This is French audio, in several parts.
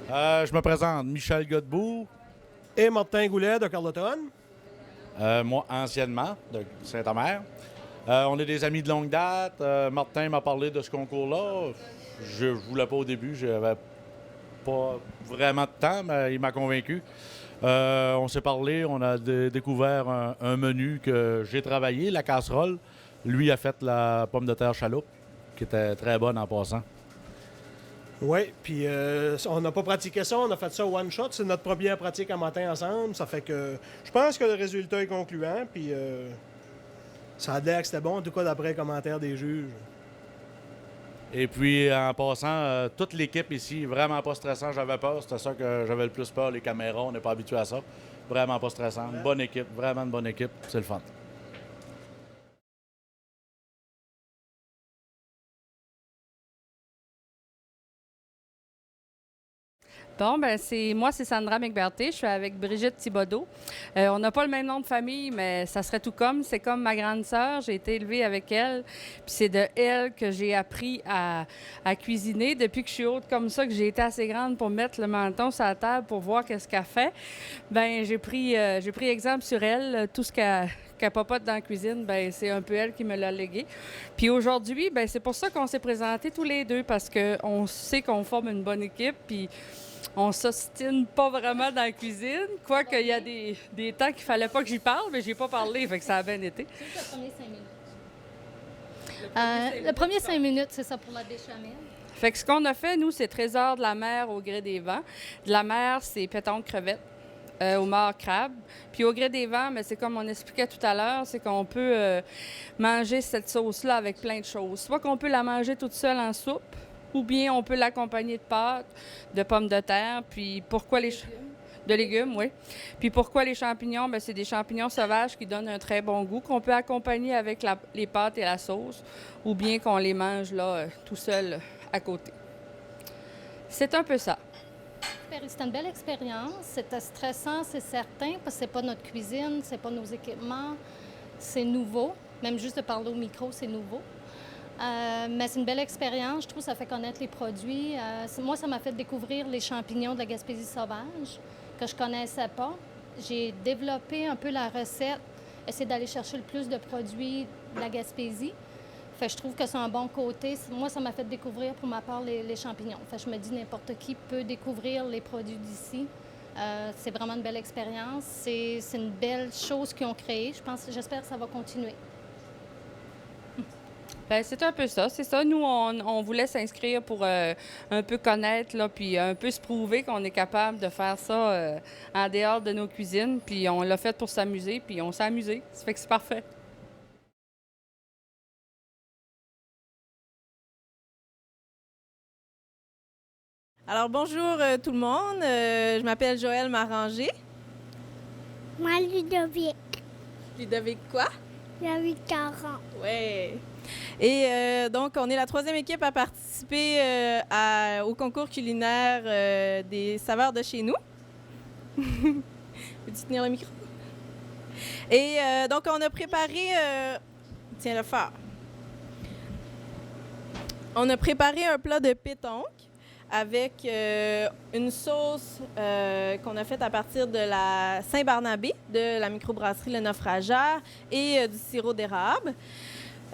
Je me présente, Michel Godbout, Et Martin Goulet de Carleton. moi anciennement de Saint-Omer. On est des amis de longue date. Martin m'a parlé de ce concours-là. Je voulais pas au début, j'avais pas vraiment de temps, mais il m'a convaincu. On s'est parlé, on a découvert un menu que j'ai travaillé, la casserole. Lui a fait la pomme de terre chaloupe, qui était très bonne en passant. Oui, puis on n'a pas pratiqué ça, on a fait ça one shot. C'est notre première pratique en matin ensemble. Ça fait que je pense que le résultat est concluant, puis ça a l'air que c'était bon, en tout cas d'après les commentaires des juges. Et puis, en passant, toute l'équipe ici, vraiment pas stressant. J'avais peur, c'était ça que j'avais le plus peur, les caméras, on n'est pas habitué à ça. Vraiment pas stressant. Une bonne équipe, vraiment une bonne équipe. C'est le fun. Bon, ben c'est Sandra McBerté. Je suis avec Brigitte Thibodeau. On n'a pas le même nom de famille, mais ça serait tout comme. C'est comme ma grande sœur. J'ai été élevée avec elle. Puis c'est de elle que j'ai appris à cuisiner. Depuis que je suis haute comme ça, que j'ai été assez grande pour mettre le menton sur la table pour voir qu'est-ce qu'elle fait, ben j'ai pris exemple sur elle. Tout ce qu'elle papote dans la cuisine, ben c'est un peu elle qui me l'a légué. Puis aujourd'hui, ben c'est pour ça qu'on s'est présentés tous les deux, parce qu'on sait qu'on forme une bonne équipe. Puis on s'ostine pas vraiment dans la cuisine, quoique il y a des temps qu'il fallait pas que j'y parle, mais j'ai pas parlé, fait que ça a bien été. Juste le premier 5 minutes. Le premier 5 minutes, c'est ça pour la béchamel. Fait que ce qu'on a fait, nous, c'est trésor de la mer au gré des vents. De la mer, c'est pétanque crevette, homard crabe. Puis au gré des vents, mais c'est comme on expliquait tout à l'heure, c'est qu'on peut manger cette sauce-là avec plein de choses. Soit qu'on peut la manger toute seule en soupe, ou bien on peut l'accompagner de pâtes, de pommes de terre, puis pourquoi de légumes, oui. Puis pourquoi les champignons? Bien, c'est des champignons sauvages qui donnent un très bon goût qu'on peut accompagner avec les pâtes et la sauce, ou bien qu'on les mange là, tout seul à côté. C'est un peu ça. C'était une belle expérience. C'était stressant, c'est certain, parce que c'est pas notre cuisine, c'est pas nos équipements, c'est nouveau. Même juste de parler au micro, c'est nouveau. Mais c'est une belle expérience. Je trouve que ça fait connaître les produits. Moi, ça m'a fait découvrir les champignons de la Gaspésie sauvage que je connaissais pas. J'ai développé un peu la recette, essayer d'aller chercher le plus de produits de la Gaspésie. Fait que je trouve que c'est un bon côté. Moi, ça m'a fait découvrir, pour ma part, les champignons. Fait que je me dis, n'importe qui peut découvrir les produits d'ici. C'est vraiment une belle expérience. C'est une belle chose qu'ils ont créée. J'espère que ça va continuer. Bien, c'est un peu ça. C'est ça. Nous, on voulait s'inscrire pour un peu connaître, là, puis un peu se prouver qu'on est capable de faire ça en dehors de nos cuisines. Puis on l'a fait pour s'amuser, puis on s'est amusé. Ça fait que c'est parfait. Alors bonjour tout le monde, je m'appelle Joëlle Maranger. Moi, Ludovic. Ludovic quoi? J'avais 40. Ouais. Et donc on est la troisième équipe à participer au concours culinaire des saveurs de chez nous. Peux-tu tenir le micro? Et donc on a préparé... tiens-le fort. On a préparé un plat de pétanque avec une sauce qu'on a faite à partir de la Saint-Barnabé, de la microbrasserie Le Naufrageur, et du sirop d'érable.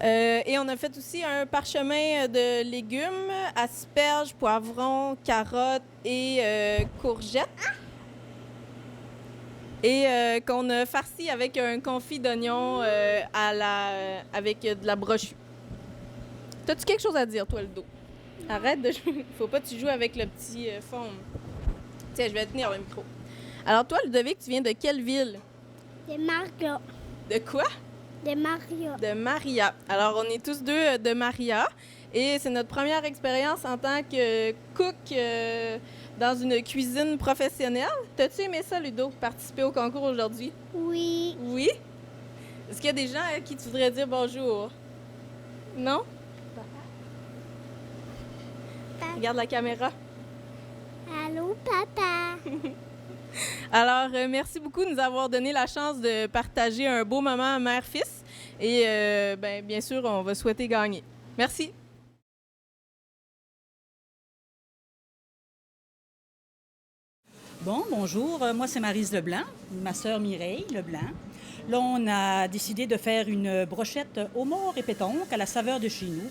Et on a fait aussi un parchemin de légumes, asperges, poivrons, carottes et courgettes. Et qu'on a farci avec un confit d'oignon avec de la brochue. T'as-tu quelque chose à dire, toi, le dos? Arrête de jouer. Faut pas que tu joues avec le petit fond. Tiens, je vais tenir le micro. Alors toi, Ludovic, tu viens de quelle ville? De Maria. De quoi? De Maria. De Maria. Alors, on est tous deux de Maria. Et c'est notre première expérience en tant que cook dans une cuisine professionnelle. T'as-tu aimé ça, Ludo, participer au concours aujourd'hui? Oui. Oui? Est-ce qu'il y a des gens à qui tu voudrais dire bonjour? Non? Regarde la caméra. Allô, papa. Alors, merci beaucoup de nous avoir donné la chance de partager un beau moment mère-fils. Et bien sûr, on va souhaiter gagner. Merci. Bon, bonjour. Moi, c'est Maryse Leblanc, ma sœur Mireille Leblanc. Là, on a décidé de faire une brochette homard et pétonque à la saveur de chez nous.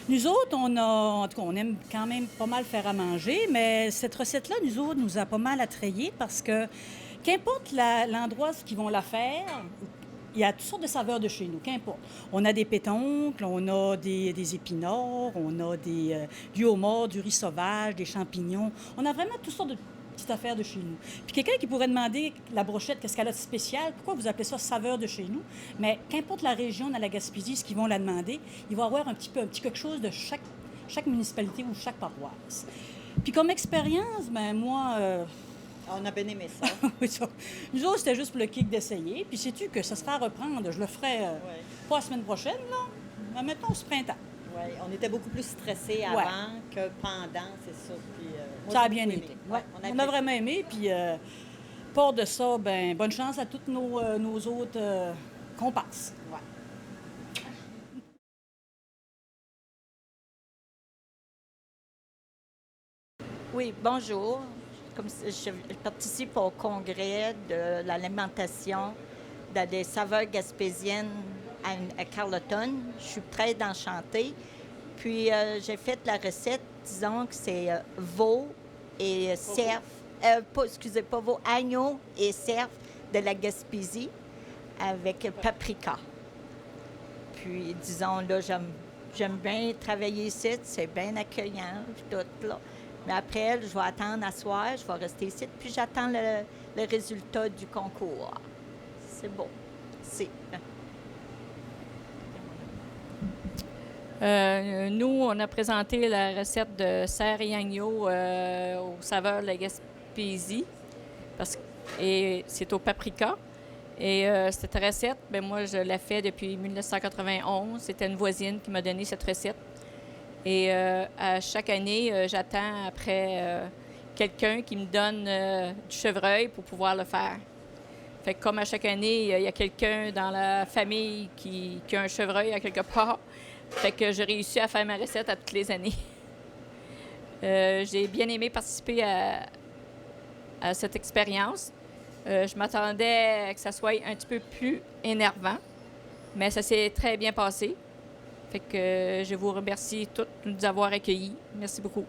Nous autres, en tout cas, on aime quand même pas mal faire à manger, mais cette recette-là, nous autres, nous a pas mal attrayés parce que, qu'importe l'endroit où ils vont la faire, il y a toutes sortes de saveurs de chez nous, qu'importe. On a des pétoncles, on a des épinards, on a du homard, du riz sauvage, des champignons. On a vraiment toutes sortes de petites affaires de chez nous. Puis quelqu'un qui pourrait demander la brochette, qu'est-ce qu'elle a de spécial, pourquoi vous appelez ça saveur de chez nous? Mais qu'importe la région dans la Gaspésie, ce qu'ils vont la demander, il va y avoir un petit quelque chose de chaque municipalité ou chaque paroisse. Puis comme expérience, ben moi... On a bien aimé ça. Nous autres, c'était juste pour le kick d'essayer. Puis sais-tu que ça sera à reprendre. Je le ferai pas la semaine prochaine, là, mais mettons ce printemps. Oui, on était beaucoup plus stressés avant que pendant, c'est ça. Puis, ça a bien été. Ouais, on a vraiment aimé. Puis, part de ça, ben, bonne chance à tous nos autres comparses. Ouais. Oui, bonjour. Je participe au congrès de l'alimentation des saveurs gaspésiennes à Carleton. Je suis très enchantée. Puis j'ai fait la recette, disons que c'est veau et cerf, pas veau, agneau et cerf de la Gaspésie avec paprika. Puis disons, là, j'aime bien travailler ici, c'est bien accueillant, tout là. Mais après, je vais attendre à soir, je vais rester ici, puis j'attends le résultat du concours. C'est beau. Nous, on a présenté la recette de cerf et agneau aux saveurs de la Gaspésie. Et c'est au paprika. Et cette recette, ben moi, je l'ai fait depuis 1991. C'était une voisine qui m'a donné cette recette. Et à chaque année, j'attends après quelqu'un qui me donne du chevreuil pour pouvoir le faire. Fait que comme à chaque année, il y a quelqu'un dans la famille qui a un chevreuil à quelque part. Fait que j'ai réussi à faire ma recette à toutes les années. J'ai bien aimé participer à cette expérience. Je m'attendais à que ça soit un petit peu plus énervant, mais ça s'est très bien passé. Fait que je vous remercie toutes de nous avoir accueillis. Merci beaucoup.